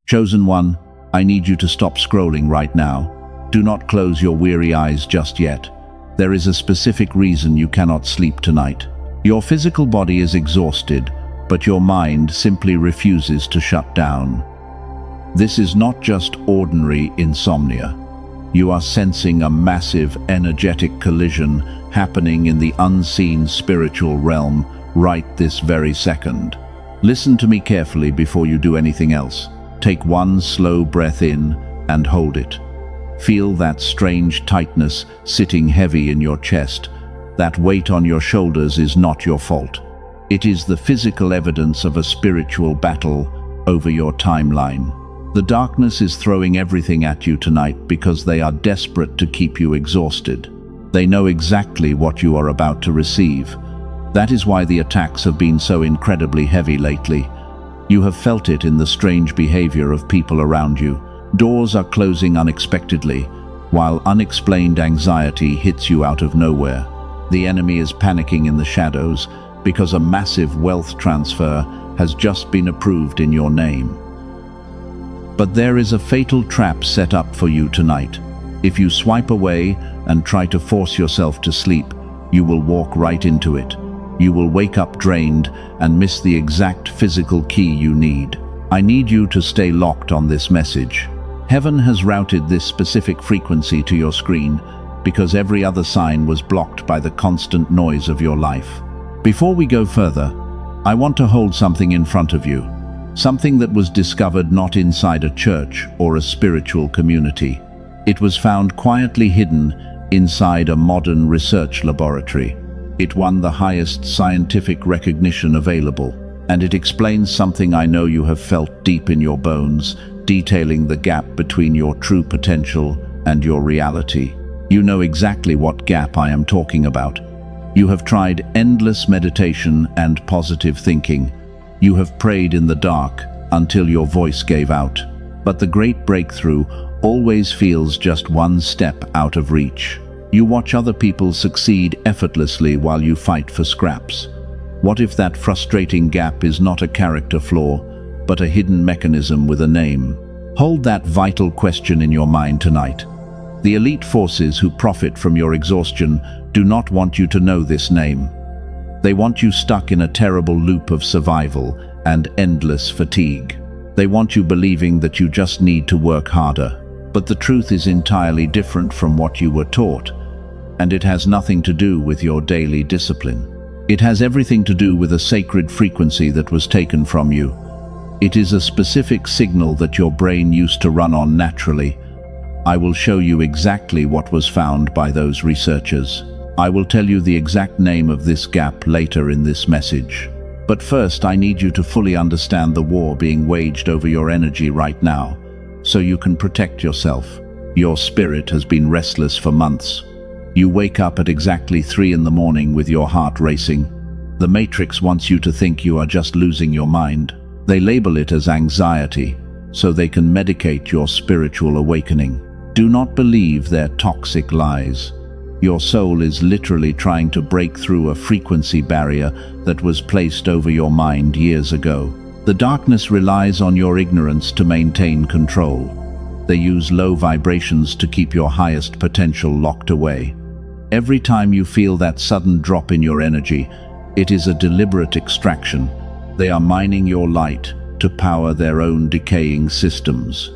Chosen one, I need you to stop scrolling right now. Do not close your weary eyes just yet. There is a specific reason you cannot sleep tonight. Your physical body is exhausted, but your mind simply refuses to shut down. This is not just ordinary insomnia. You are sensing a massive energetic collision happening in the unseen spiritual realm right this very second. Listen to me carefully before you do anything else. Take one slow breath in and hold it. Feel that strange tightness sitting heavy in your chest. That weight on your shoulders is not your fault. It is the physical evidence of a spiritual battle over your timeline. The darkness is throwing everything at you tonight because they are desperate to keep you exhausted. They know exactly what you are about to receive. That is why the attacks have been so incredibly heavy lately. You have felt it in the strange behavior of people around you. Doors are closing unexpectedly, while unexplained anxiety hits you out of nowhere. The enemy is panicking in the shadows because a massive wealth transfer has just been approved in your name. But there is a fatal trap set up for you tonight. If you swipe away and try to force yourself to sleep, you will walk right into it. You will wake up drained and miss the exact physical key you need. I need you to stay locked on this message. Heaven has routed this specific frequency to your screen because every other sign was blocked by the constant noise of your life. Before we go further, I want to hold something in front of you. Something that was discovered not inside a church or a spiritual community. It was found quietly hidden inside a modern research laboratory. It won the highest scientific recognition available, and it explains something I know you have felt deep in your bones, detailing the gap between your true potential and your reality. You know exactly what gap I am talking about. You have tried endless meditation and positive thinking. You have prayed in the dark until your voice gave out. But the great breakthrough always feels just one step out of reach. You watch other people succeed effortlessly while you fight for scraps. What if that frustrating gap is not a character flaw, but a hidden mechanism with a name? Hold that vital question in your mind tonight. The elite forces who profit from your exhaustion do not want you to know this name. They want you stuck in a terrible loop of survival and endless fatigue. They want you believing that you just need to work harder. But the truth is entirely different from what you were taught, and it has nothing to do with your daily discipline. It has everything to do with a sacred frequency that was taken from you. It is a specific signal that your brain used to run on naturally. I will show you exactly what was found by those researchers. I will tell you the exact name of this gap later in this message. But first, I need you to fully understand the war being waged over your energy right now, so you can protect yourself. Your spirit has been restless for months. You wake up at exactly 3 in the morning with your heart racing. The Matrix wants you to think you are just losing your mind. They label it as anxiety, so they can medicate your spiritual awakening. Do not believe their toxic lies. Your soul is literally trying to break through a frequency barrier that was placed over your mind years ago. The darkness relies on your ignorance to maintain control. They use low vibrations to keep your highest potential locked away. Every time you feel that sudden drop in your energy, it is a deliberate extraction. They are mining your light to power their own decaying systems.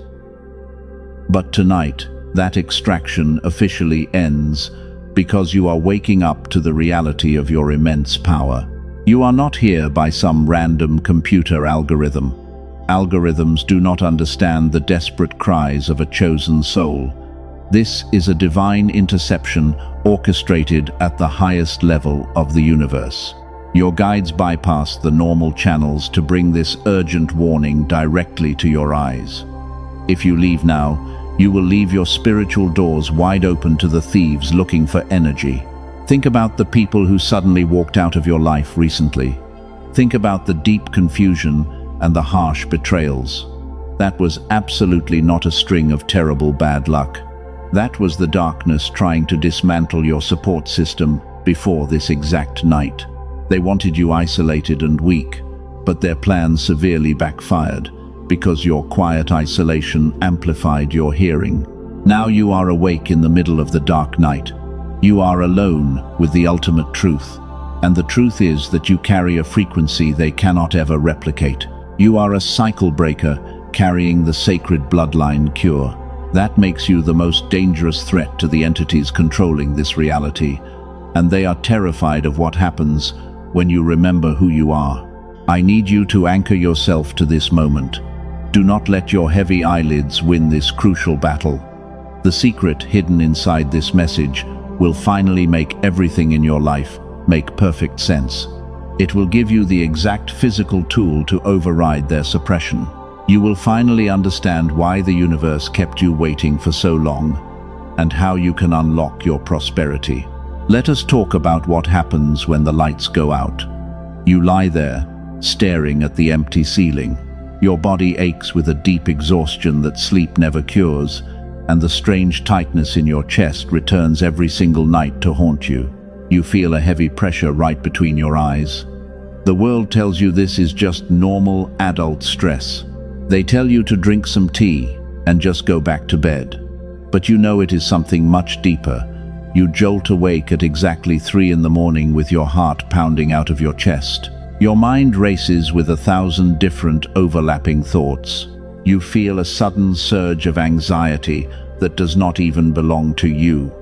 But tonight, that extraction officially ends because you are waking up to the reality of your immense power. You are not here by some random computer algorithm. Algorithms do not understand the desperate cries of a chosen soul. This is a divine interception orchestrated at the highest level of the universe. Your guides bypass the normal channels to bring this urgent warning directly to your eyes. If you leave now, you will leave your spiritual doors wide open to the thieves looking for energy. Think about the people who suddenly walked out of your life recently. Think about the deep confusion and the harsh betrayals. That was absolutely not a string of terrible bad luck. That was the darkness trying to dismantle your support system before this exact night. They wanted you isolated and weak, but their plan severely backfired. because your quiet isolation amplified your hearing. Now you are awake in the middle of the dark night. You are alone with the ultimate truth. And the truth is that you carry a frequency they cannot ever replicate. You are a cycle breaker carrying the sacred bloodline cure. That makes you the most dangerous threat to the entities controlling this reality, and they are terrified of what happens when you remember who you are. I need you to anchor yourself to this moment. Do not let your heavy eyelids win this crucial battle. The secret hidden inside this message will finally make everything in your life make perfect sense. It will give you the exact physical tool to override their suppression. You will finally understand why the universe kept you waiting for so long and how you can unlock your prosperity. Let us talk about what happens when the lights go out. You lie there, staring at the empty ceiling. Your body aches with a deep exhaustion that sleep never cures, and the strange tightness in your chest returns every single night to haunt you. You feel a heavy pressure right between your eyes. The world tells you this is just normal adult stress. They tell you to drink some tea and just go back to bed. But you know it is something much deeper. You jolt awake at exactly 3 in the morning with your heart pounding out of your chest. Your mind races with 1,000 different overlapping thoughts. You feel a sudden surge of anxiety that does not even belong to you.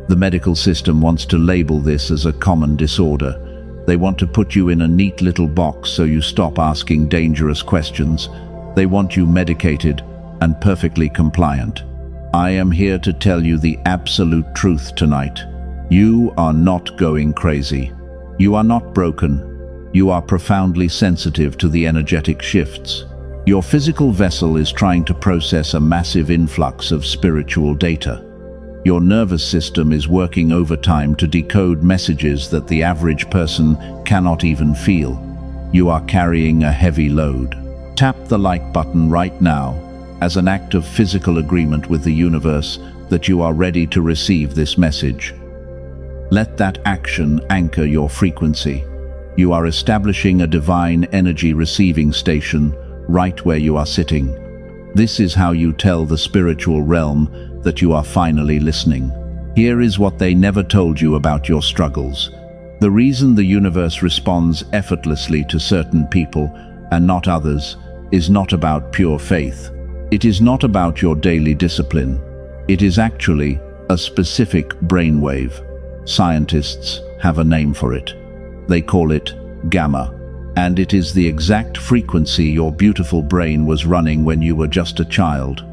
The medical system wants to label this as a common disorder. They want to put you in a neat little box so you stop asking dangerous questions. They want you medicated and perfectly compliant. I am here to tell you the absolute truth tonight. You are not going crazy. You are not broken. You are profoundly sensitive to the energetic shifts. Your physical vessel is trying to process a massive influx of spiritual data. Your nervous system is working overtime to decode messages that the average person cannot even feel. You are carrying a heavy load. Tap the like button right now as an act of physical agreement with the universe that you are ready to receive this message. Let that action anchor your frequency. You are establishing a divine energy receiving station right where you are sitting. This is how you tell the spiritual realm that you are finally listening. Here is what they never told you about your struggles. The reason the universe responds effortlessly to certain people and not others is not about pure faith. It is not about your daily discipline. It is actually a specific brainwave. Scientists have a name for it. They call it gamma. And it is the exact frequency your beautiful brain was running when you were just a child.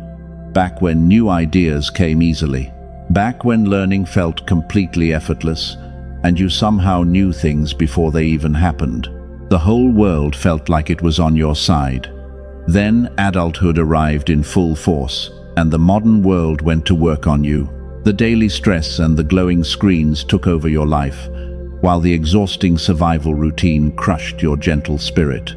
Back when new ideas came easily. Back when learning felt completely effortless, and you somehow knew things before they even happened. The whole world felt like it was on your side. Then adulthood arrived in full force, and the modern world went to work on you. The daily stress and the glowing screens took over your life, while the exhausting survival routine crushed your gentle spirit.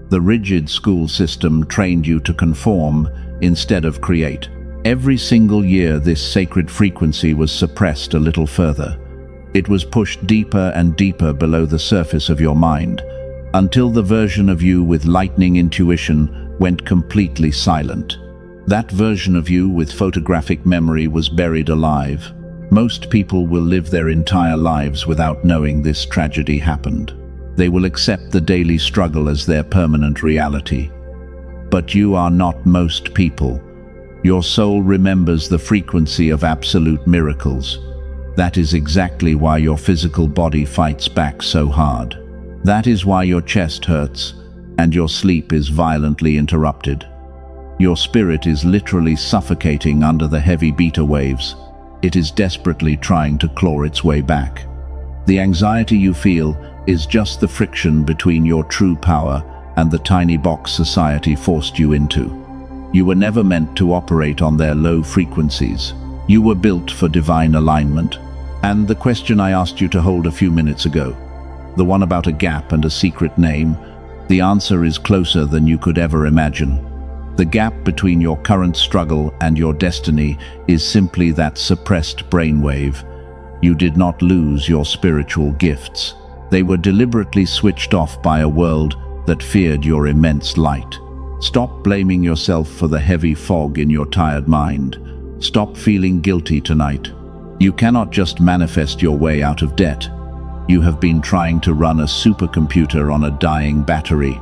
The rigid school system trained you to conform instead of create. Every single year this sacred frequency was suppressed a little further. It was pushed deeper and deeper below the surface of your mind, until the version of you with lightning intuition went completely silent. That version of you with photographic memory was buried alive. Most people will live their entire lives without knowing this tragedy happened. They will accept the daily struggle as their permanent reality. But you are not most people. Your soul remembers the frequency of absolute miracles. That is exactly why your physical body fights back so hard. That is why your chest hurts and your sleep is violently interrupted. Your spirit is literally suffocating under the heavy beta waves. It is desperately trying to claw its way back. The anxiety you feel is just the friction between your true power and the tiny box society forced you into. You were never meant to operate on their low frequencies. You were built for divine alignment. And the question I asked you to hold a few minutes ago, the one about a gap and a secret name, the answer is closer than you could ever imagine. The gap between your current struggle and your destiny is simply that suppressed brainwave. You did not lose your spiritual gifts. They were deliberately switched off by a world that feared your immense light. Stop blaming yourself for the heavy fog in your tired mind. Stop feeling guilty tonight. You cannot just manifest your way out of debt. You have been trying to run a supercomputer on a dying battery.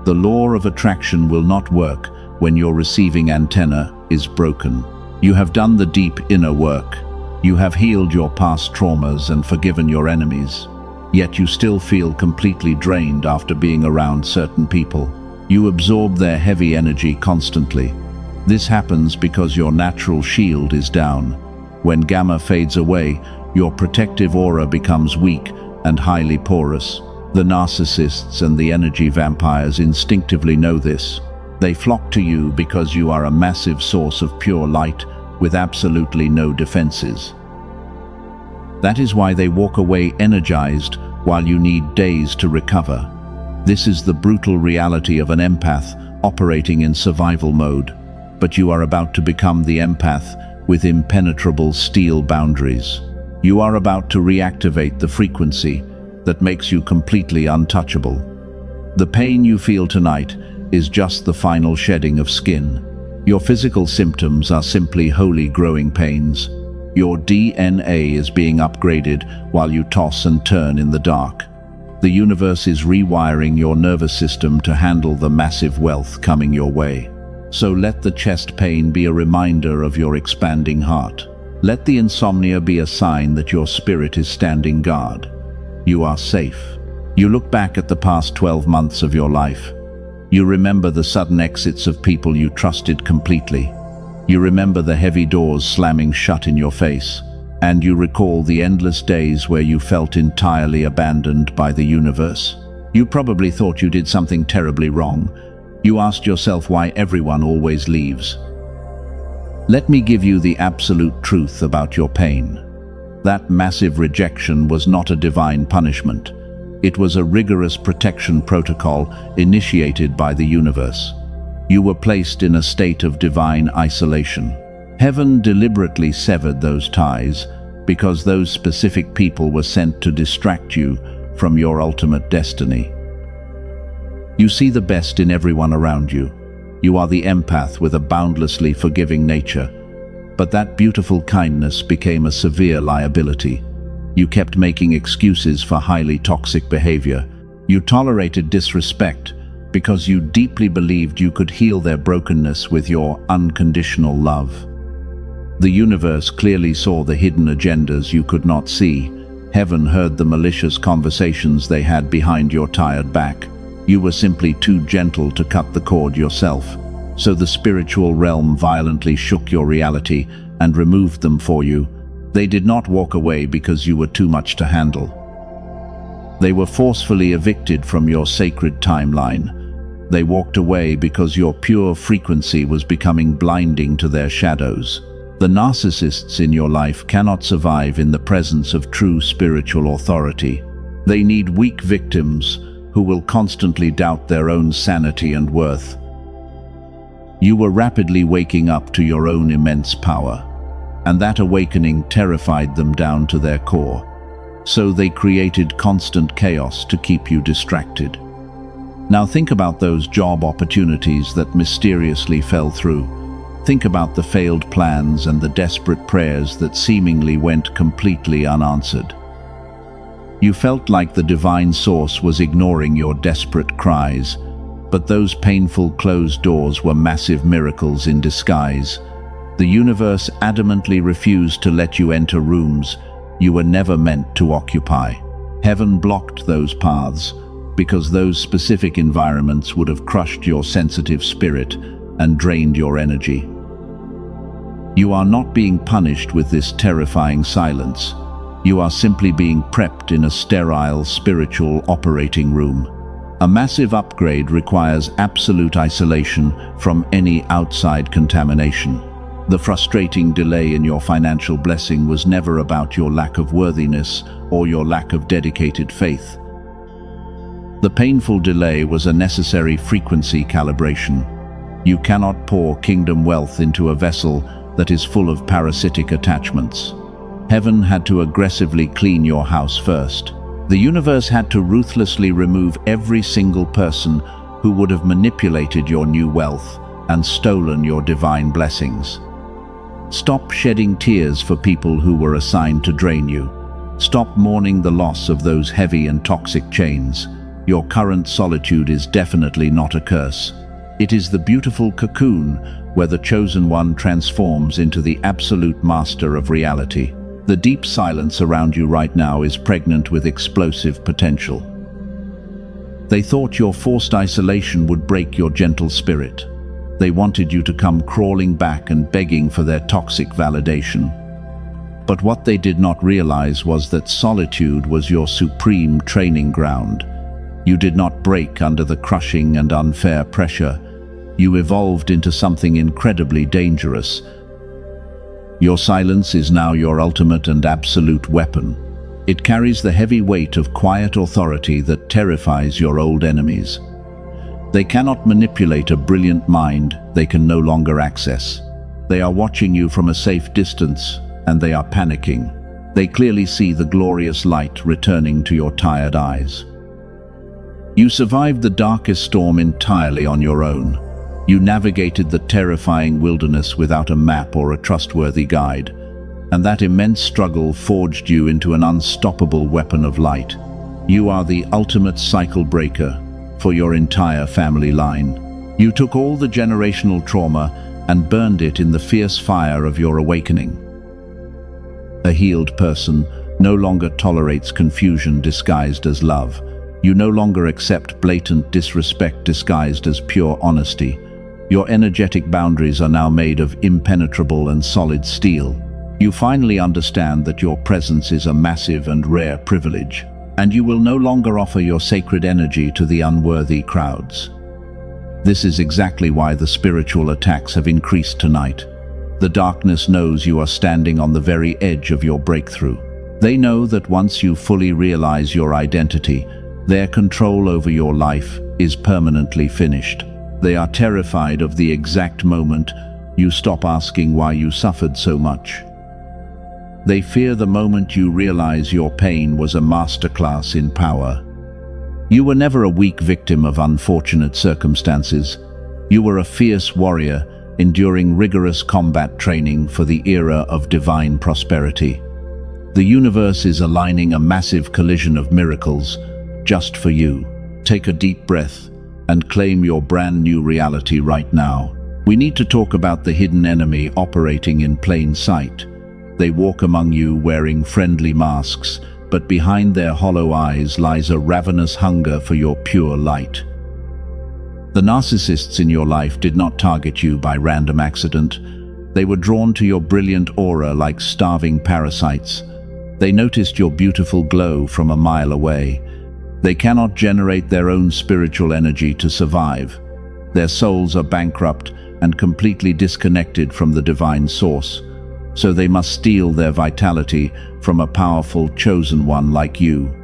The law of attraction will not work when your receiving antenna is broken. You have done the deep inner work. You have healed your past traumas and forgiven your enemies. Yet you still feel completely drained after being around certain people. You absorb their heavy energy constantly. This happens because your natural shield is down. When gamma fades away, your protective aura becomes weak and highly porous. The narcissists and the energy vampires instinctively know this. They flock to you because you are a massive source of pure light with absolutely no defenses. That is why they walk away energized while you need days to recover. This is the brutal reality of an empath operating in survival mode, but you are about to become the empath with impenetrable steel boundaries. You are about to reactivate the frequency that makes you completely untouchable. The pain you feel tonight is just the final shedding of skin. Your physical symptoms are simply holy growing pains. Your DNA is being upgraded while you toss and turn in the dark. The universe is rewiring your nervous system to handle the massive wealth coming your way. So let the chest pain be a reminder of your expanding heart. Let the insomnia be a sign that your spirit is standing guard. You are safe. You look back at the past 12 months of your life. You remember the sudden exits of people you trusted completely. You remember the heavy doors slamming shut in your face. And you recall the endless days where you felt entirely abandoned by the universe. You probably thought you did something terribly wrong. You asked yourself why everyone always leaves. Let me give you the absolute truth about your pain. That massive rejection was not a divine punishment. It was a rigorous protection protocol initiated by the universe. You were placed in a state of divine isolation. Heaven deliberately severed those ties because those specific people were sent to distract you from your ultimate destiny. You see the best in everyone around you. You are the empath with a boundlessly forgiving nature. But that beautiful kindness became a severe liability. You kept making excuses for highly toxic behavior. You tolerated disrespect because you deeply believed you could heal their brokenness with your unconditional love. The universe clearly saw the hidden agendas you could not see. Heaven heard the malicious conversations they had behind your tired back. You were simply too gentle to cut the cord yourself. So the spiritual realm violently shook your reality and removed them for you. They did not walk away because you were too much to handle. They were forcefully evicted from your sacred timeline. They walked away because your pure frequency was becoming blinding to their shadows. The narcissists in your life cannot survive in the presence of true spiritual authority. They need weak victims who will constantly doubt their own sanity and worth. You were rapidly waking up to your own immense power, and that awakening terrified them down to their core. So they created constant chaos to keep you distracted. Now think about those job opportunities that mysteriously fell through. Think about the failed plans and the desperate prayers that seemingly went completely unanswered. You felt like the divine source was ignoring your desperate cries, but those painful closed doors were massive miracles in disguise. The universe adamantly refused to let you enter rooms you were never meant to occupy. Heaven blocked those paths because those specific environments would have crushed your sensitive spirit and drained your energy. You are not being punished with this terrifying silence. You are simply being prepped in a sterile spiritual operating room. A massive upgrade requires absolute isolation from any outside contamination. The frustrating delay in your financial blessing was never about your lack of worthiness or your lack of dedicated faith. The painful delay was a necessary frequency calibration. You cannot pour kingdom wealth into a vessel that is full of parasitic attachments. Heaven had to aggressively clean your house first. The universe had to ruthlessly remove every single person who would have manipulated your new wealth and stolen your divine blessings. Stop shedding tears for people who were assigned to drain you. Stop mourning the loss of those heavy and toxic chains. Your current solitude is definitely not a curse. It is the beautiful cocoon where the chosen one transforms into the absolute master of reality. The deep silence around you right now is pregnant with explosive potential. They thought your forced isolation would break your gentle spirit. They wanted you to come crawling back and begging for their toxic validation. But what they did not realize was that solitude was your supreme training ground. You did not break under the crushing and unfair pressure. You evolved into something incredibly dangerous. Your silence is now your ultimate and absolute weapon. It carries the heavy weight of quiet authority that terrifies your old enemies. They cannot manipulate a brilliant mind they can no longer access. They are watching you from a safe distance, and they are panicking. They clearly see the glorious light returning to your tired eyes. You survived the darkest storm entirely on your own. You navigated the terrifying wilderness without a map or a trustworthy guide, and that immense struggle forged you into an unstoppable weapon of light. You are the ultimate cycle breaker for your entire family line. You took all the generational trauma and burned it in the fierce fire of your awakening. A healed person no longer tolerates confusion disguised as love. You no longer accept blatant disrespect disguised as pure honesty. Your energetic boundaries are now made of impenetrable and solid steel. You finally understand that your presence is a massive and rare privilege, and you will no longer offer your sacred energy to the unworthy crowds. This is exactly why the spiritual attacks have increased tonight. The darkness knows you are standing on the very edge of your breakthrough. They know that once you fully realize your identity, their control over your life is permanently finished. They are terrified of the exact moment you stop asking why you suffered so much. They fear the moment you realize your pain was a masterclass in power. You were never a weak victim of unfortunate circumstances. You were a fierce warrior, enduring rigorous combat training for the era of divine prosperity. The universe is aligning a massive collision of miracles just for you. Take a deep breath and claim your brand new reality right now. We need to talk about the hidden enemy operating in plain sight. They walk among you wearing friendly masks, but behind their hollow eyes lies a ravenous hunger for your pure light. The narcissists in your life did not target you by random accident. They were drawn to your brilliant aura like starving parasites. They noticed your beautiful glow from a mile away. They cannot generate their own spiritual energy to survive. Their souls are bankrupt and completely disconnected from the divine source, so they must steal their vitality from a powerful chosen one like you.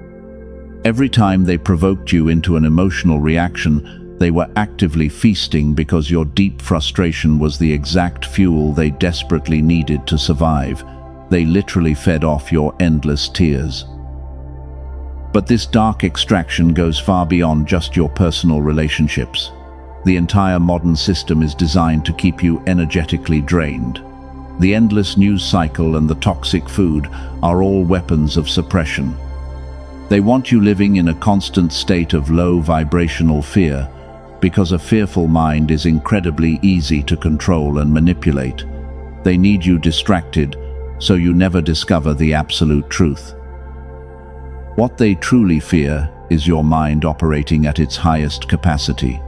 Every time they provoked you into an emotional reaction, they were actively feasting because your deep frustration was the exact fuel they desperately needed to survive. They literally fed off your endless tears. But this dark extraction goes far beyond just your personal relationships. The entire modern system is designed to keep you energetically drained. The endless news cycle and the toxic food are all weapons of suppression. They want you living in a constant state of low vibrational fear, because a fearful mind is incredibly easy to control and manipulate. They need you distracted, so you never discover the absolute truth. What they truly fear is your mind operating at its highest capacity.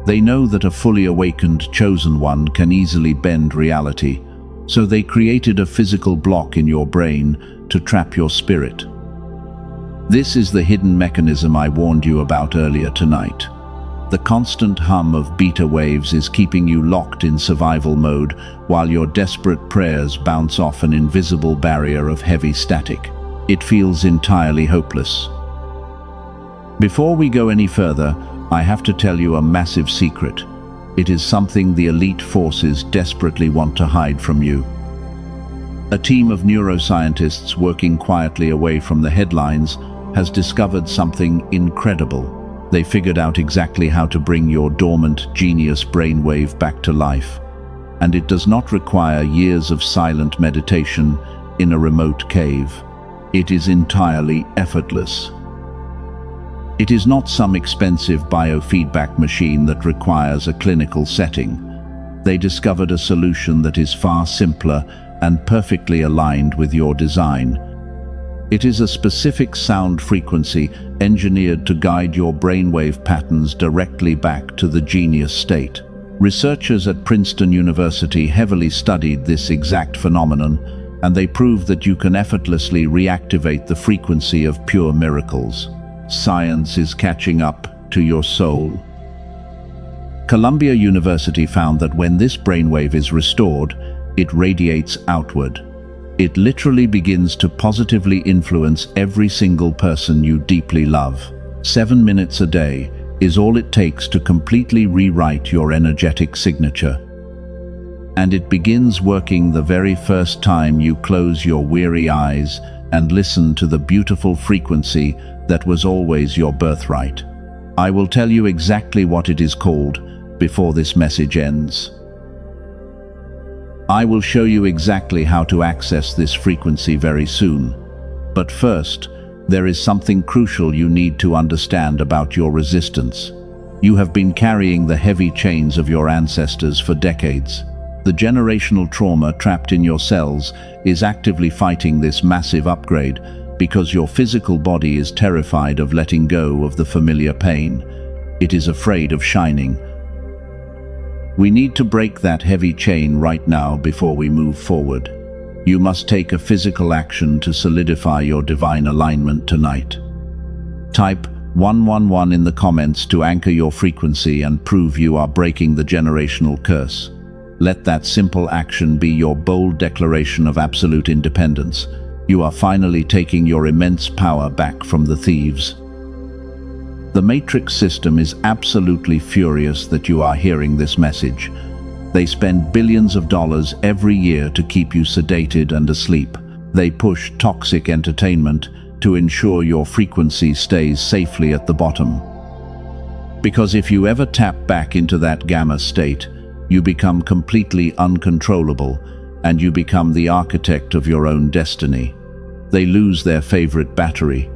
They know that a fully awakened chosen one can easily bend reality, so they created a physical block in your brain to trap your spirit. This is the hidden mechanism I warned you about earlier tonight. The constant hum of beta waves is keeping you locked in survival mode while your desperate prayers bounce off an invisible barrier of heavy static. It feels entirely hopeless. Before we go any further, I have to tell you a massive secret. It is something the elite forces desperately want to hide from you. A team of neuroscientists working quietly away from the headlines has discovered something incredible. They figured out exactly how to bring your dormant genius brainwave back to life. And it does not require years of silent meditation in a remote cave. It is entirely effortless. It is not some expensive biofeedback machine that requires a clinical setting. They discovered a solution that is far simpler and perfectly aligned with your design. It is a specific sound frequency engineered to guide your brainwave patterns directly back to the genius state. Researchers at Princeton University heavily studied this exact phenomenon, and they proved that you can effortlessly reactivate the frequency of pure miracles. Science is catching up to your soul. Columbia University found that when this brainwave is restored, it radiates outward. It literally begins to positively influence every single person you deeply love. 7 minutes a day is all it takes to completely rewrite your energetic signature. And it begins working the very first time you close your weary eyes and listen to the beautiful frequency that was always your birthright. I will tell you exactly what it is called before this message ends. I will show you exactly how to access this frequency very soon. But first, there is something crucial you need to understand about your resistance. You have been carrying the heavy chains of your ancestors for decades. The generational trauma trapped in your cells is actively fighting this massive upgrade because your physical body is terrified of letting go of the familiar pain. It is afraid of shining. We need to break that heavy chain right now before we move forward. You must take a physical action to solidify your divine alignment tonight. Type 111 in the comments to anchor your frequency and prove you are breaking the generational curse. Let that simple action be your bold declaration of absolute independence. You are finally taking your immense power back from the thieves. The Matrix system is absolutely furious that you are hearing this message. They spend billions of dollars every year to keep you sedated and asleep. They push toxic entertainment to ensure your frequency stays safely at the bottom. Because if you ever tap back into that gamma state, you become completely uncontrollable and you become the architect of your own destiny. They lose their favorite battery.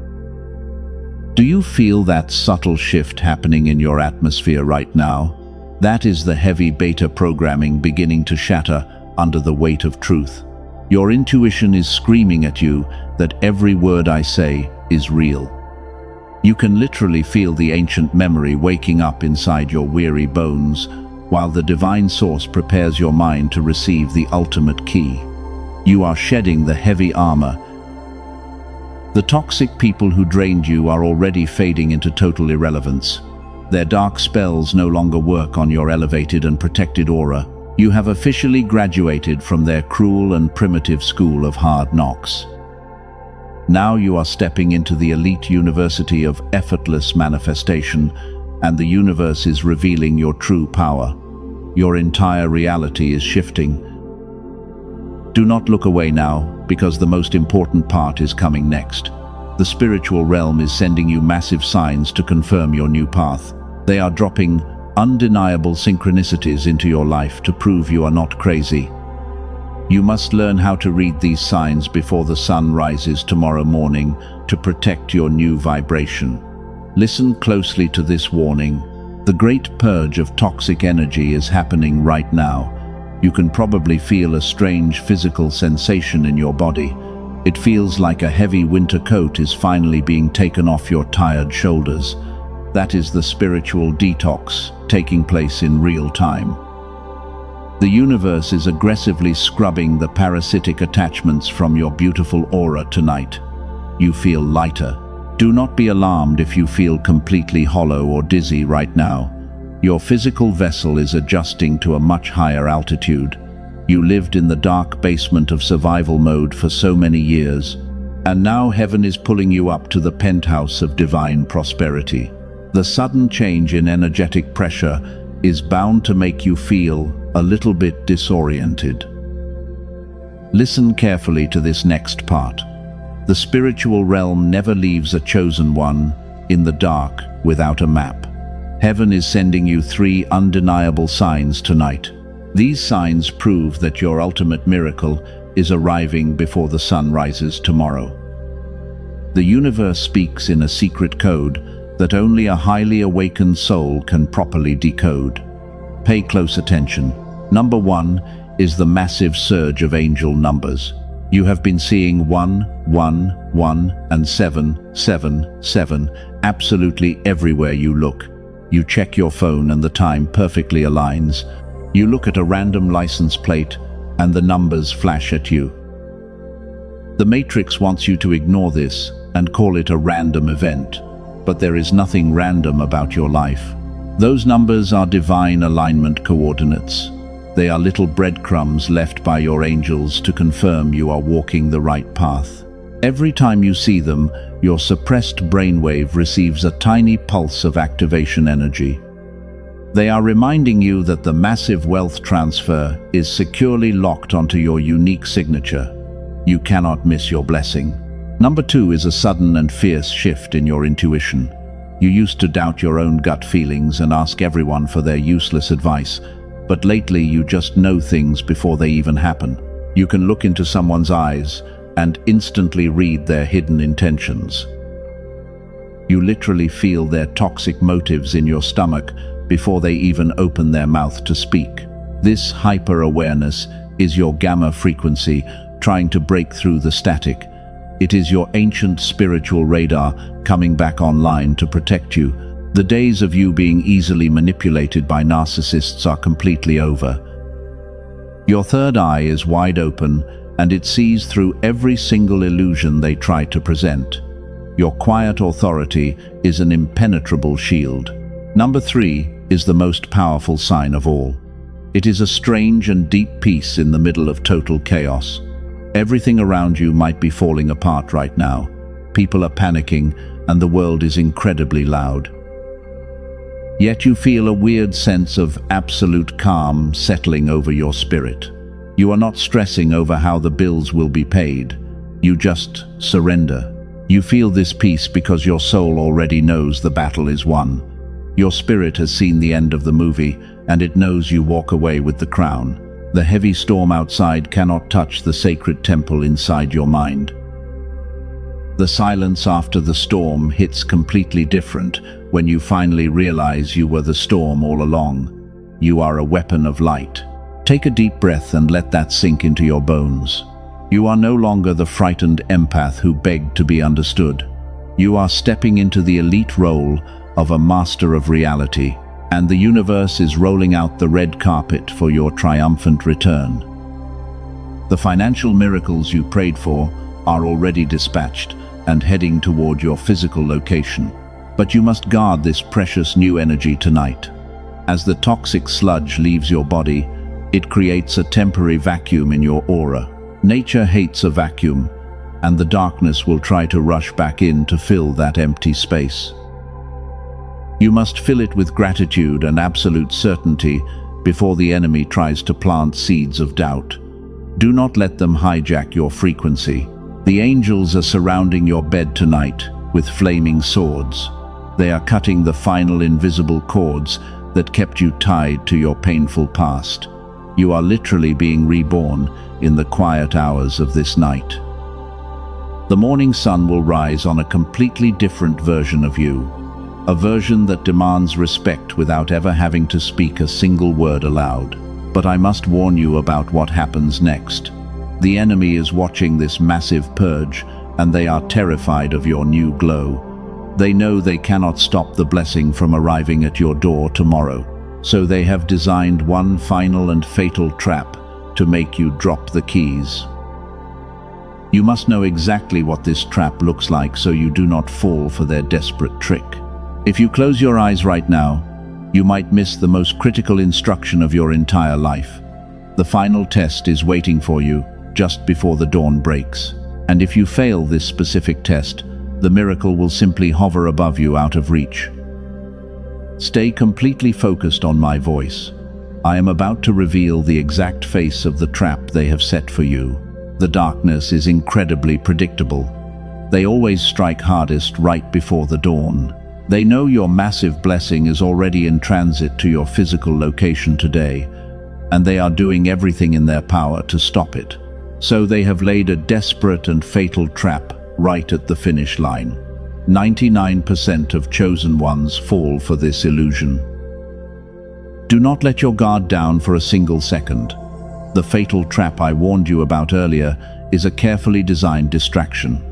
Do you feel that subtle shift happening in your atmosphere right now? That is the heavy beta programming beginning to shatter under the weight of truth. Your intuition is screaming at you that every word I say is real. You can literally feel the ancient memory waking up inside your weary bones, while the divine source prepares your mind to receive the ultimate key. You are shedding the heavy armor. The toxic people who drained you are already fading into total irrelevance. Their dark spells no longer work on your elevated and protected aura. You have officially graduated from their cruel and primitive school of hard knocks. Now you are stepping into the elite university of effortless manifestation, and the universe is revealing your true power. Your entire reality is shifting. Do not look away now, because the most important part is coming next. The spiritual realm is sending you massive signs to confirm your new path. They are dropping undeniable synchronicities into your life to prove you are not crazy. You must learn how to read these signs before the sun rises tomorrow morning to protect your new vibration. Listen closely to this warning. The great purge of toxic energy is happening right now. You can probably feel a strange physical sensation in your body. It feels like a heavy winter coat is finally being taken off your tired shoulders. That is the spiritual detox taking place in real time. The universe is aggressively scrubbing the parasitic attachments from your beautiful aura tonight. You feel lighter. Do not be alarmed if you feel completely hollow or dizzy right now. Your physical vessel is adjusting to a much higher altitude. You lived in the dark basement of survival mode for so many years, and now heaven is pulling you up to the penthouse of divine prosperity. The sudden change in energetic pressure is bound to make you feel a little bit disoriented. Listen carefully to this next part. The spiritual realm never leaves a chosen one in the dark without a map. Heaven is sending you 3 undeniable signs tonight. These signs prove that your ultimate miracle is arriving before the sun rises tomorrow. The universe speaks in a secret code that only a highly awakened soul can properly decode. Pay close attention. Number 1 is the massive surge of angel numbers. You have been seeing 1, 1, 1, and 7, 7, 7 absolutely everywhere you look. You check your phone and the time perfectly aligns. You look at a random license plate and the numbers flash at you. The Matrix wants you to ignore this and call it a random event, but there is nothing random about your life. Those numbers are divine alignment coordinates. They are little breadcrumbs left by your angels to confirm you are walking the right path. Every time you see them, your suppressed brainwave receives a tiny pulse of activation energy. They are reminding you that the massive wealth transfer is securely locked onto your unique signature. You cannot miss your blessing. Number 2 is a sudden and fierce shift in your intuition. You used to doubt your own gut feelings and ask everyone for their useless advice, but lately you just know things before they even happen. You can look into someone's eyes and instantly read their hidden intentions. You literally feel their toxic motives in your stomach before they even open their mouth to speak. This hyper-awareness is your gamma frequency trying to break through the static. It is your ancient spiritual radar coming back online to protect you. The days of you being easily manipulated by narcissists are completely over. Your third eye is wide open and it sees through every single illusion they try to present. Your quiet authority is an impenetrable shield. Number 3 is the most powerful sign of all. It is a strange and deep peace in the middle of total chaos. Everything around you might be falling apart right now. People are panicking and the world is incredibly loud. Yet you feel a weird sense of absolute calm settling over your spirit. You are not stressing over how the bills will be paid. You just surrender. You feel this peace because your soul already knows the battle is won. Your spirit has seen the end of the movie, and it knows you walk away with the crown. The heavy storm outside cannot touch the sacred temple inside your mind. The silence after the storm hits completely different when you finally realize you were the storm all along. You are a weapon of light. Take a deep breath and let that sink into your bones. You are no longer the frightened empath who begged to be understood. You are stepping into the elite role of a master of reality, and the universe is rolling out the red carpet for your triumphant return. The financial miracles you prayed for are already dispatched and heading toward your physical location. But you must guard this precious new energy tonight. As the toxic sludge leaves your body, it creates a temporary vacuum in your aura. Nature hates a vacuum, and the darkness will try to rush back in to fill that empty space. You must fill it with gratitude and absolute certainty before the enemy tries to plant seeds of doubt. Do not let them hijack your frequency. The angels are surrounding your bed tonight with flaming swords. They are cutting the final invisible cords that kept you tied to your painful past. You are literally being reborn in the quiet hours of this night. The morning sun will rise on a completely different version of you, a version that demands respect without ever having to speak a single word aloud. But I must warn you about what happens next. The enemy is watching this massive purge, and they are terrified of your new glow. They know they cannot stop the blessing from arriving at your door tomorrow, so they have designed one final and fatal trap to make you drop the keys. You must know exactly what this trap looks like so you do not fall for their desperate trick. If you close your eyes right now, you might miss the most critical instruction of your entire life. The final test is waiting for you just before the dawn breaks. And if you fail this specific test, the miracle will simply hover above you out of reach. Stay completely focused on my voice. I am about to reveal the exact face of the trap they have set for you. The darkness is incredibly predictable. They always strike hardest right before the dawn. They know your massive blessing is already in transit to your physical location today, and they are doing everything in their power to stop it. So they have laid a desperate and fatal trap right at the finish line. 99% of chosen ones fall for this illusion. Do not let your guard down for a single second. The fatal trap I warned you about earlier is a carefully designed distraction.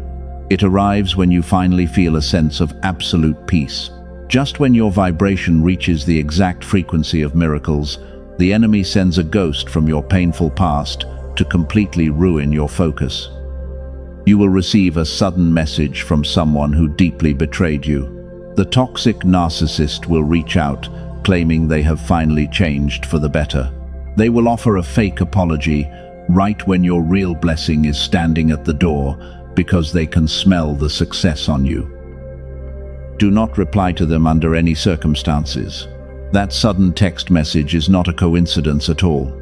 It arrives when you finally feel a sense of absolute peace. Just when your vibration reaches the exact frequency of miracles, the enemy sends a ghost from your painful past to completely ruin your focus. You will receive a sudden message from someone who deeply betrayed you. The toxic narcissist will reach out, claiming they have finally changed for the better. They will offer a fake apology right when your real blessing is standing at the door, because they can smell the success on you. Do not reply to them under any circumstances. That sudden text message is not a coincidence at all.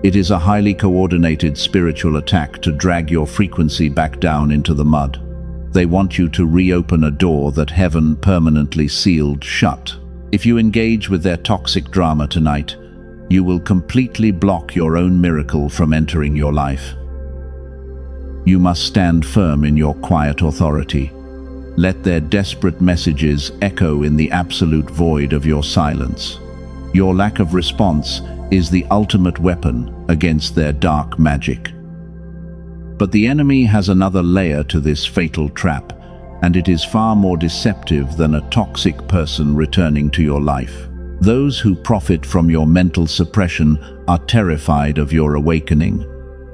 It is a highly coordinated spiritual attack to drag your frequency back down into the mud. They want you to reopen a door that heaven permanently sealed shut. If you engage with their toxic drama tonight, you will completely block your own miracle from entering your life. You must stand firm in your quiet authority. Let their desperate messages echo in the absolute void of your silence. Your lack of response is the ultimate weapon against their dark magic. But the enemy has another layer to this fatal trap, and it is far more deceptive than a toxic person returning to your life. Those who profit from your mental suppression are terrified of your awakening.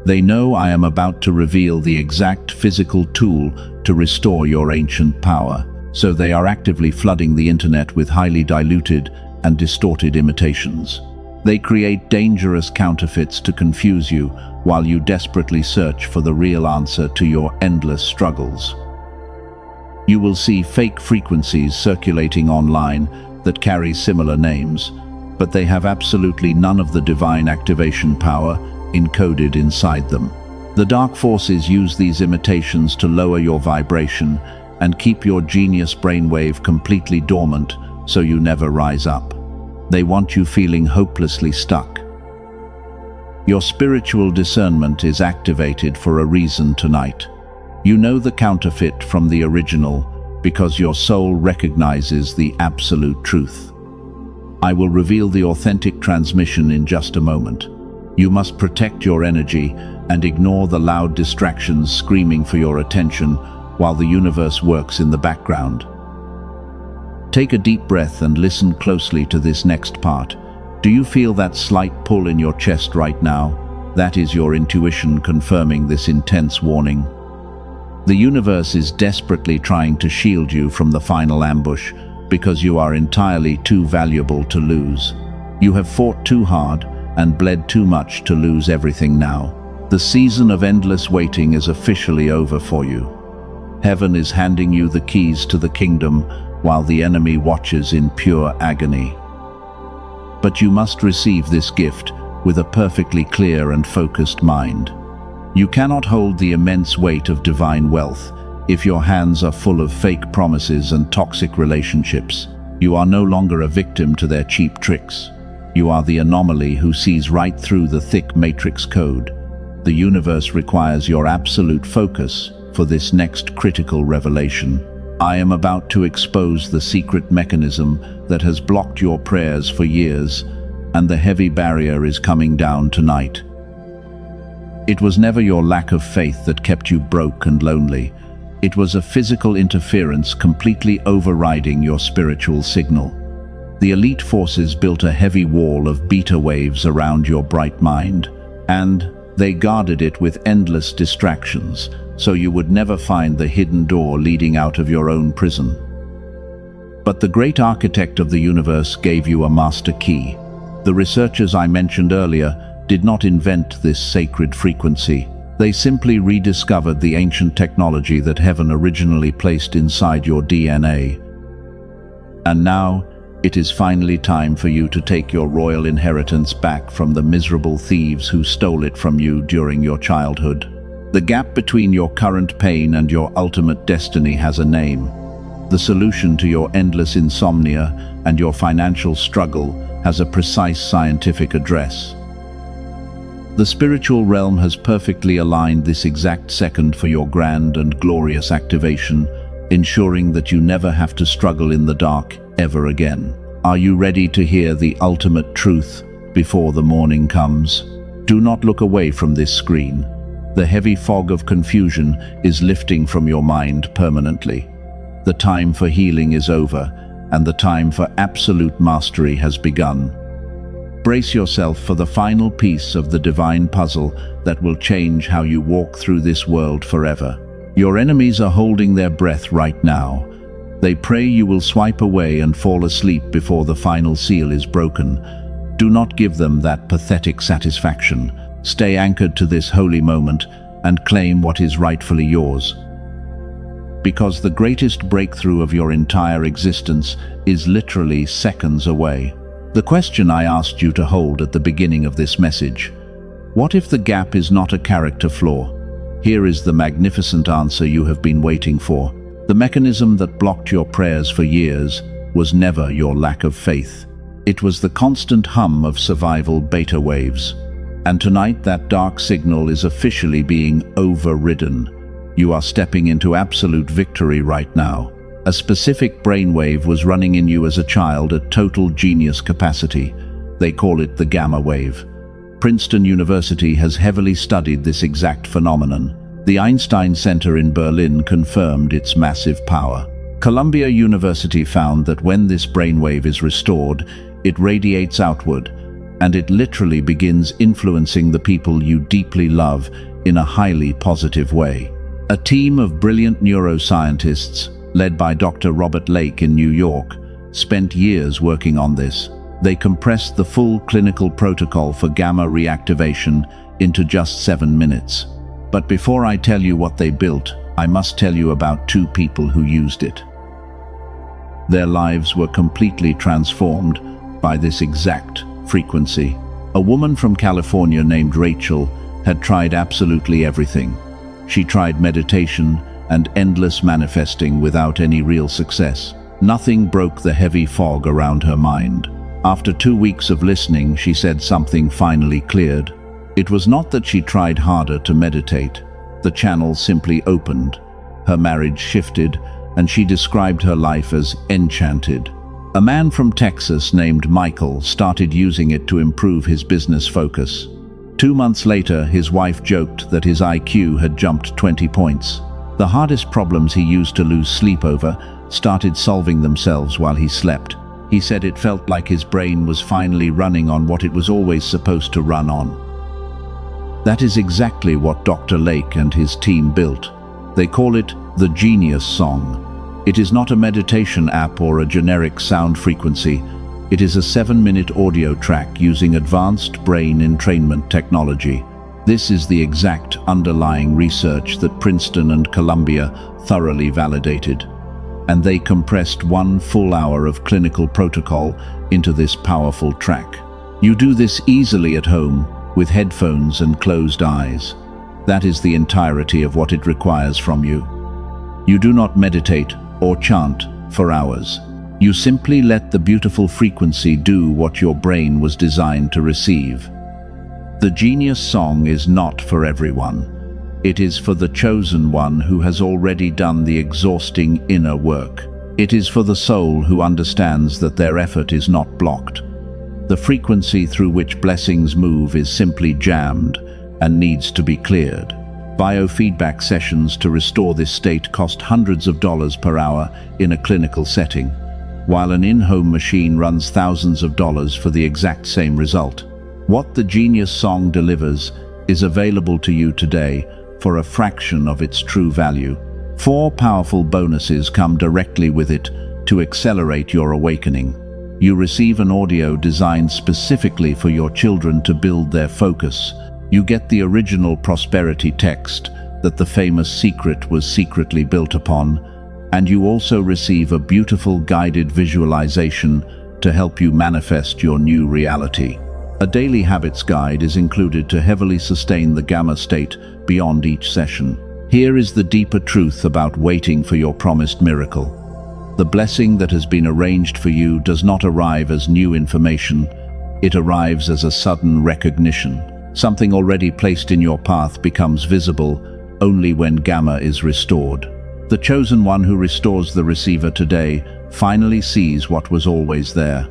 They know I am about to reveal the exact physical tool to restore your ancient power, so they are actively flooding the internet with highly diluted and distorted imitations. They create dangerous counterfeits to confuse you while you desperately search for the real answer to your endless struggles. You will see fake frequencies circulating online that carry similar names, but they have absolutely none of the divine activation power encoded inside them. The dark forces use these imitations to lower your vibration and keep your genius brainwave completely dormant so you never rise up. They want you feeling hopelessly stuck. Your spiritual discernment is activated for a reason tonight. You know the counterfeit from the original because your soul recognizes the absolute truth. I will reveal the authentic transmission in just a moment. You must protect your energy and ignore the loud distractions screaming for your attention while the universe works in the background. Take a deep breath and listen closely to this next part. Do you feel that slight pull in your chest right now? That is your intuition confirming this intense warning. The universe is desperately trying to shield you from the final ambush because you are entirely too valuable to lose. You have fought too hard and bled too much to lose everything now. The season of endless waiting is officially over for you. Heaven is handing you the keys to the kingdom while the enemy watches in pure agony. But you must receive this gift with a perfectly clear and focused mind. You cannot hold the immense weight of divine wealth if your hands are full of fake promises and toxic relationships. You are no longer a victim to their cheap tricks. You are the anomaly who sees right through the thick matrix code. The universe requires your absolute focus for this next critical revelation. I am about to expose the secret mechanism that has blocked your prayers for years, and the heavy barrier is coming down tonight. It was never your lack of faith that kept you broke and lonely. It was a physical interference completely overriding your spiritual signal. The elite forces built a heavy wall of beta waves around your bright mind, and they guarded it with endless distractions, so you would never find the hidden door leading out of your own prison. But the great architect of the universe gave you a master key. The researchers I mentioned earlier did not invent this sacred frequency. They simply rediscovered the ancient technology that heaven originally placed inside your DNA. And now, it is finally time for you to take your royal inheritance back from the miserable thieves who stole it from you during your childhood. The gap between your current pain and your ultimate destiny has a name. The solution to your endless insomnia and your financial struggle has a precise scientific address. The spiritual realm has perfectly aligned this exact second for your grand and glorious activation, ensuring that you never have to struggle in the dark ever again. Are you ready to hear the ultimate truth before the morning comes? Do not look away from this screen. The heavy fog of confusion is lifting from your mind permanently. The time for healing is over, and the time for absolute mastery has begun. Brace yourself for the final piece of the divine puzzle that will change how you walk through this world forever. Your enemies are holding their breath right now. They pray you will swipe away and fall asleep before the final seal is broken. Do not give them that pathetic satisfaction. Stay anchored to this holy moment and claim what is rightfully yours. Because the greatest breakthrough of your entire existence is literally seconds away. The question I asked you to hold at the beginning of this message: what if the gap is not a character flaw? Here is the magnificent answer you have been waiting for. The mechanism that blocked your prayers for years was never your lack of faith. It was the constant hum of survival beta waves. And tonight that dark signal is officially being overridden. You are stepping into absolute victory right now. A specific brainwave was running in you as a child at total genius capacity. They call it the gamma wave. Princeton University has heavily studied this exact phenomenon. The Einstein Center in Berlin confirmed its massive power. Columbia University found that when this brainwave is restored, it radiates outward, and it literally begins influencing the people you deeply love in a highly positive way. A team of brilliant neuroscientists, led by Dr. Robert Lake in New York, spent years working on this. They compressed the full clinical protocol for gamma reactivation into just 7 minutes. But before I tell you what they built, I must tell you about 2 people who used it. Their lives were completely transformed by this exact frequency. A woman from California named Rachel had tried absolutely everything. She tried meditation and endless manifesting without any real success. Nothing broke the heavy fog around her mind. After 2 weeks of listening, she said something finally cleared. It was not that she tried harder to meditate. The channel simply opened. Her marriage shifted, and she described her life as enchanted. A man from Texas named Michael started using it to improve his business focus. 2 months later, his wife joked that his IQ had jumped 20 points. The hardest problems he used to lose sleep over started solving themselves while he slept. He said it felt like his brain was finally running on what it was always supposed to run on. That is exactly what Dr. Lake and his team built. They call it the Genius Song. It is not a meditation app or a generic sound frequency. It is a 7-minute audio track using advanced brain entrainment technology. This is the exact underlying research that Princeton and Columbia thoroughly validated. And they compressed 1 full hour of clinical protocol into this powerful track. You do this easily at home with headphones and closed eyes. That is the entirety of what it requires from you. You do not meditate or chant for hours. You simply let the beautiful frequency do what your brain was designed to receive. The Genius Song is not for everyone. It is for the chosen one who has already done the exhausting inner work. It is for the soul who understands that their effort is not blocked. The frequency through which blessings move is simply jammed and needs to be cleared. Biofeedback sessions to restore this state cost hundreds of dollars per hour in a clinical setting, while an in-home machine runs thousands of dollars for the exact same result. What the Genius Song delivers is available to you today for a fraction of its true value. 4 powerful bonuses come directly with it to accelerate your awakening. You receive an audio designed specifically for your children to build their focus. You get the original prosperity text that the famous secret was secretly built upon, and you also receive a beautiful guided visualization to help you manifest your new reality. A daily habits guide is included to heavily sustain the gamma state beyond each session. Here is the deeper truth about waiting for your promised miracle. The blessing that has been arranged for you does not arrive as new information. It arrives as a sudden recognition. Something already placed in your path becomes visible only when gamma is restored. The chosen one who restores the receiver today finally sees what was always there.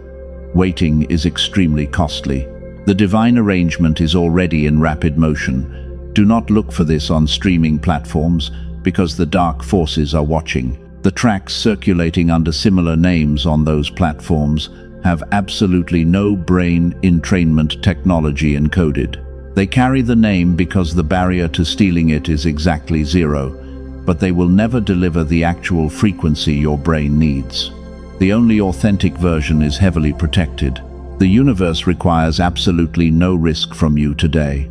Waiting is extremely costly. The divine arrangement is already in rapid motion. Do not look for this on streaming platforms because the dark forces are watching. The tracks circulating under similar names on those platforms have absolutely no brain entrainment technology encoded. They carry the name because the barrier to stealing it is exactly 0, but they will never deliver the actual frequency your brain needs. The only authentic version is heavily protected. The universe requires absolutely no risk from you today.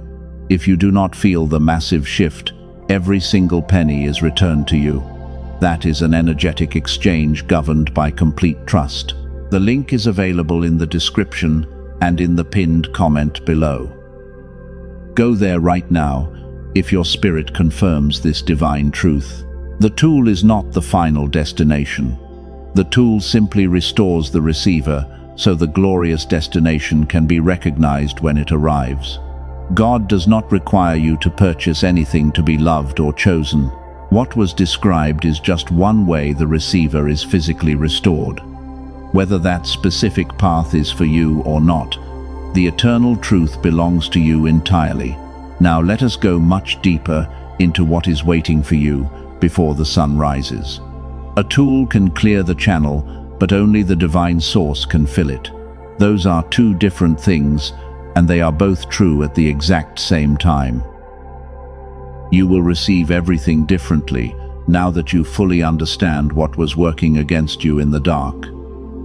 If you do not feel the massive shift, every single penny is returned to you. That is an energetic exchange governed by complete trust. The link is available in the description and in the pinned comment below. Go there right now if your spirit confirms this divine truth. The tool is not the final destination. The tool simply restores the receiver so the glorious destination can be recognized when it arrives. God does not require you to purchase anything to be loved or chosen. What was described is just one way the receiver is physically restored. Whether that specific path is for you or not, the eternal truth belongs to you entirely. Now let us go much deeper into what is waiting for you before the sun rises. A tool can clear the channel, but only the divine source can fill it. Those are two different things, and they are both true at the exact same time. You will receive everything differently now that you fully understand what was working against you in the dark.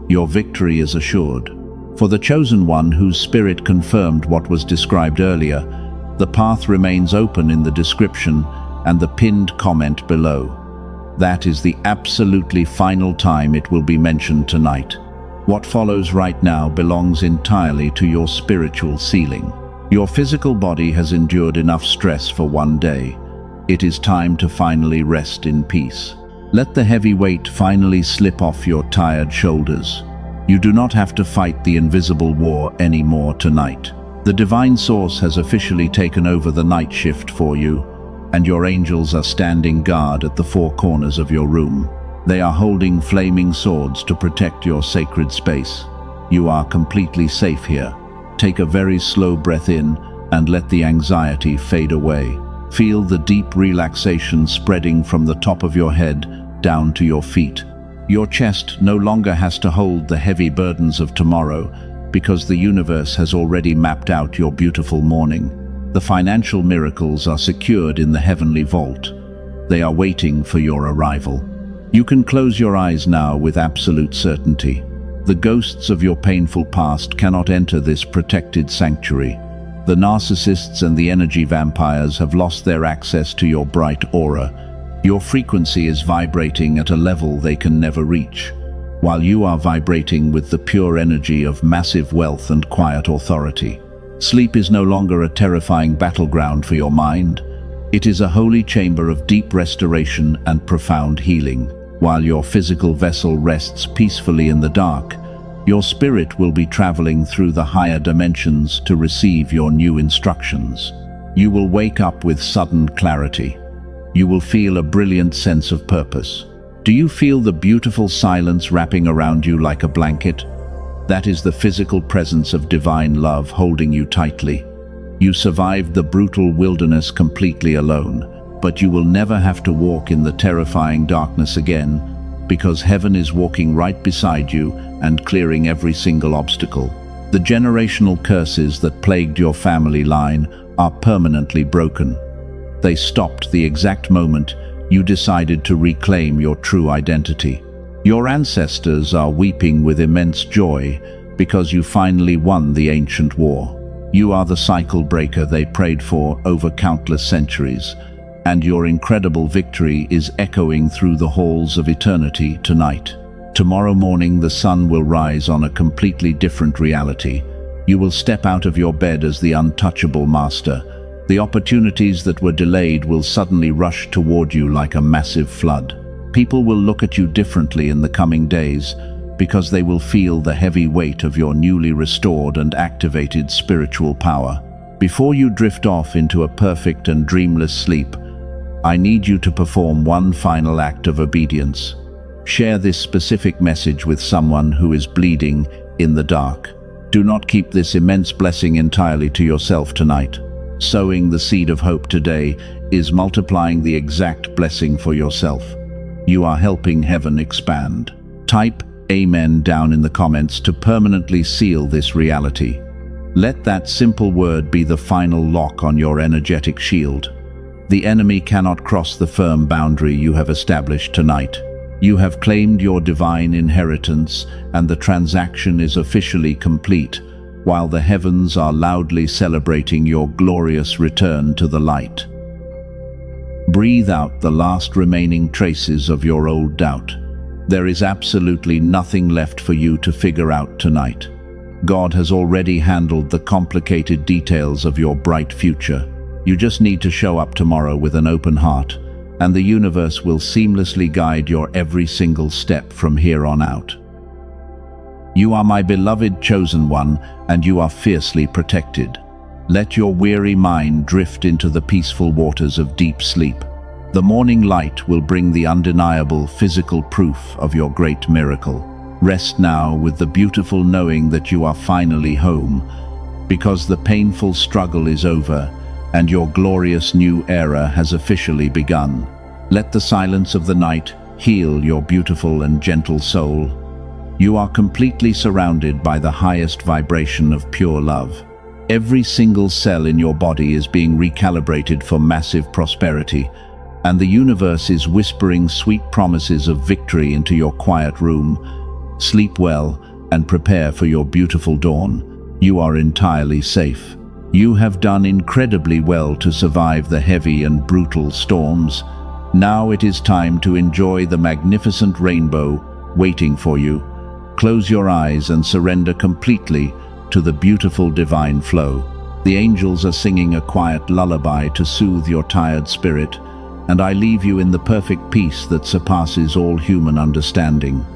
Your victory is assured. For the chosen one whose spirit confirmed what was described earlier, the path remains open in the description and the pinned comment below. That is the absolutely final time it will be mentioned tonight. What follows right now belongs entirely to your spiritual ceiling. Your physical body has endured enough stress for one day. It is time to finally rest in peace. Let the heavy weight finally slip off your tired shoulders. You do not have to fight the invisible war anymore tonight. The divine source has officially taken over the night shift for you, and your angels are standing guard at the four corners of your room. They are holding flaming swords to protect your sacred space. You are completely safe here. Take a very slow breath in and let the anxiety fade away. Feel the deep relaxation spreading from the top of your head down to your feet. Your chest no longer has to hold the heavy burdens of tomorrow because the universe has already mapped out your beautiful morning. The financial miracles are secured in the heavenly vault. They are waiting for your arrival. You can close your eyes now with absolute certainty. The ghosts of your painful past cannot enter this protected sanctuary. The narcissists and the energy vampires have lost their access to your bright aura. Your frequency is vibrating at a level they can never reach, while you are vibrating with the pure energy of massive wealth and quiet authority. Sleep is no longer a terrifying battleground for your mind. It is a holy chamber of deep restoration and profound healing. While your physical vessel rests peacefully in the dark, your spirit will be traveling through the higher dimensions to receive your new instructions. You will wake up with sudden clarity. You will feel a brilliant sense of purpose. Do you feel the beautiful silence wrapping around you like a blanket? That is the physical presence of divine love holding you tightly. You survived the brutal wilderness completely alone, but you will never have to walk in the terrifying darkness again, because heaven is walking right beside you and clearing every single obstacle. The generational curses that plagued your family line are permanently broken. They stopped the exact moment you decided to reclaim your true identity. Your ancestors are weeping with immense joy because you finally won the ancient war. You are the cycle breaker they prayed for over countless centuries, and your incredible victory is echoing through the halls of eternity tonight. Tomorrow morning the sun will rise on a completely different reality, You will step out of your bed as the untouchable master. The opportunities that were delayed will suddenly rush toward you like a massive flood. People will look at you differently in the coming days because they will feel the heavy weight of your newly restored and activated spiritual power. Before you drift off into a perfect and dreamless sleep, I need you to perform one final act of obedience. Share this specific message with someone who is bleeding in the dark. Do not keep this immense blessing entirely to yourself tonight. Sowing the seed of hope today is multiplying the exact blessing for yourself. You are helping heaven expand. Type Amen down in the comments to permanently seal this reality. Let that simple word be the final lock on your energetic shield. The enemy cannot cross the firm boundary you have established tonight. You have claimed your divine inheritance, and the transaction is officially complete, while the heavens are loudly celebrating your glorious return to the light. Breathe out the last remaining traces of your old doubt. There is absolutely nothing left for you to figure out tonight. God has already handled the complicated details of your bright future. You just need to show up tomorrow with an open heart, and the universe will seamlessly guide your every single step from here on out. You are my beloved chosen one, and you are fiercely protected. Let your weary mind drift into the peaceful waters of deep sleep. The morning light will bring the undeniable physical proof of your great miracle. Rest now with the beautiful knowing that you are finally home, because the painful struggle is over and your glorious new era has officially begun. Let the silence of the night heal your beautiful and gentle soul. You are completely surrounded by the highest vibration of pure love. Every single cell in your body is being recalibrated for massive prosperity, and the universe is whispering sweet promises of victory into your quiet room. Sleep well and prepare for your beautiful dawn. You are entirely safe. You have done incredibly well to survive the heavy and brutal storms. Now it is time to enjoy the magnificent rainbow waiting for you. Close your eyes and surrender completely to the beautiful divine flow. The angels are singing a quiet lullaby to soothe your tired spirit, and I leave you in the perfect peace that surpasses all human understanding.